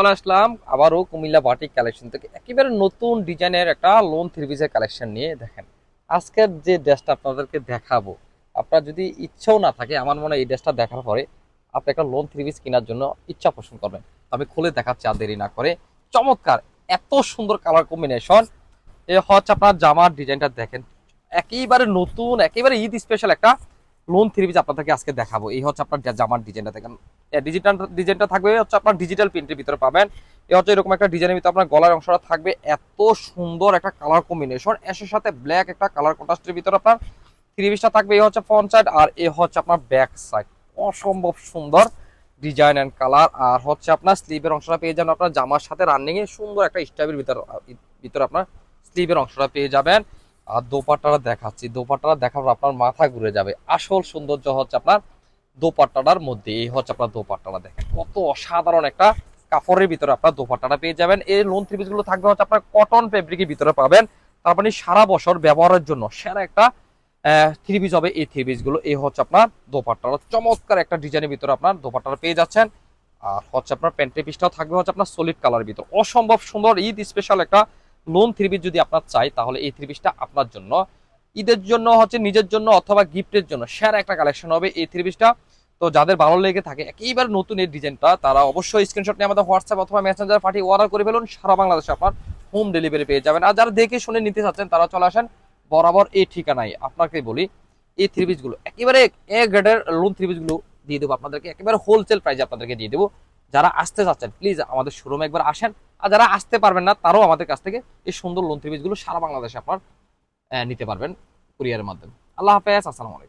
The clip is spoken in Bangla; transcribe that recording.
চলে আসলাম আবারও কুমিল্লা বাটিক কালেকশন থেকে একেবারে নতুন ডিজাইনের একটা লোন থ্রি পিসের কালেকশন নিয়ে। দেখেন আজকের যে ড্রেসটা আপনাদেরকে দেখাবো, আপনার যদি ইচ্ছাও না থাকে, আমার মনে হয় এই ড্রেসটা দেখার পরে আপনি একটা লোন থ্রি পিস কেনার জন্য ইচ্ছা পোষণ করবেন। আমি খুলে দেখাচ্ছি আর দেরি না করে। চমৎকার, এত সুন্দর কালার কম্বিনেশন। এ হচ্ছে আপনার জামার ডিজাইনটা দেখেন, একেবারে নতুন, একেবারে ঈদ স্পেশাল একটা লোন থ্রি পিস আপনাদেরকে আজকে দেখাবো। এই হচ্ছে আপনার জামার ডিজাইনটা দেখেন। ডিজিটাল ডিজাইনটা থাকবে হচ্ছে আপনার ডিজিটাল প্রিন্টের ভিতরে পাবেন। এ হচ্ছে এরকম একটা ডিজাইনের ভিতরে আপনার গলার অংশটা থাকবে এত সুন্দর একটা কালার কম্বিনেশন, এর সাথে ব্ল্যাক একটা কালার কন্ট্রাস্টের ভিতরে আপনার থ্রি পিসটা থাকবে। এই হচ্ছে ফ্রন্ট সাইড আর এ হচ্ছে আপনার ব্যাক সাইড। অসম্ভব সুন্দর ডিজাইন এন্ড কালার। আর হচ্ছে আপনার স্লিভের অংশটা পেয়ে যাবেন আপনার জামার সাথে রানিং এ সুন্দর একটা স্টাইলের ভিতরে আপনার স্লিভের অংশটা পেয়ে যাবেন। আর দোপাট্টাটা দেখাচ্ছি, দোপাট্টাটা দেখার পর আপনার মাথা ঘুরে যাবে। আসল সৌন্দর্য হচ্ছে আপনার দোপাট্টাটার মধ্যে। এই হচ্ছে আপনার দোপাট্টাটা দেখেন, কত অসাধারণ একটা কাপড়ের ভিতরে আপনার দোপাট্টাটা পেয়ে যাবেন। এই লোন থ্রি পিস গুলো থাকবে হচ্ছে আপনার কটন ফেব্রিকের ভিতরে পাবেন। তার মানে সারা বছর ব্যবহারের জন্য সেরা একটা থ্রি পিস হবে এই থ্রি পিস গুলো। এই হচ্ছে আপনার দোপাট্টাটা, চমৎকার একটা ডিজাইনের ভিতরে আপনার দোপাট্টাটা পেয়ে যাচ্ছেন। আর হচ্ছে আপনার প্যান্টের পিসটাও থাকবে হচ্ছে আপনার সলিড কালার ভিতর। অসম্ভব সুন্দর ঈদ স্পেশাল একটা লোন থ্রি পিস যদি আপনার চাই, তাহলে এই থ্রি পিসটা আপনার জন্য, ঈদের জন্য হচ্ছে নিজের জন্য অথবা গিফটের জন্য সেরা একটা কালেকশন হবে এই থ্রি পিসটা। তো যাদের ভালো লেগে থাকে একেবারে নতুন এই ডিজাইনটা, তারা অবশ্যই স্ক্রিনশট নিয়ে আমাদের হোয়াটসঅ্যাপ অথবা মেসেঞ্জার পাঠিয়ে অর্ডার করে ফেলুন। সারা বাংলাদেশে আপনার হোম ডেলিভারি পেয়ে যাবেন। আর যারা দেখে শুনে নিতে চাচ্ছেন তারা চলে আসেন বরাবর এই ঠিকানায়। আপনাকে বলি এই থ্রি পিস গুলো একেবারে এ গ্রেডের লোন থ্রি পিস গুলো দিয়ে দেবো আপনাদেরকে, একেবারে হোলসেল প্রাইসে আপনাদেরকে দিয়ে দেবো। যারা আসতে চাচ্ছেন প্লিজ আমাদের শোরুমে একবার আসেন। আর যারা আসতে পারবেন না তারাও আমাদের কাছ থেকে এই সুন্দর লোন থ্রি পিস গুলো সারা বাংলাদেশে আপনার নিতে পারবেন কুরিয়ারের মাধ্যমে। আল্লাহ হাফেজ, আসসালামু আলাইকুম।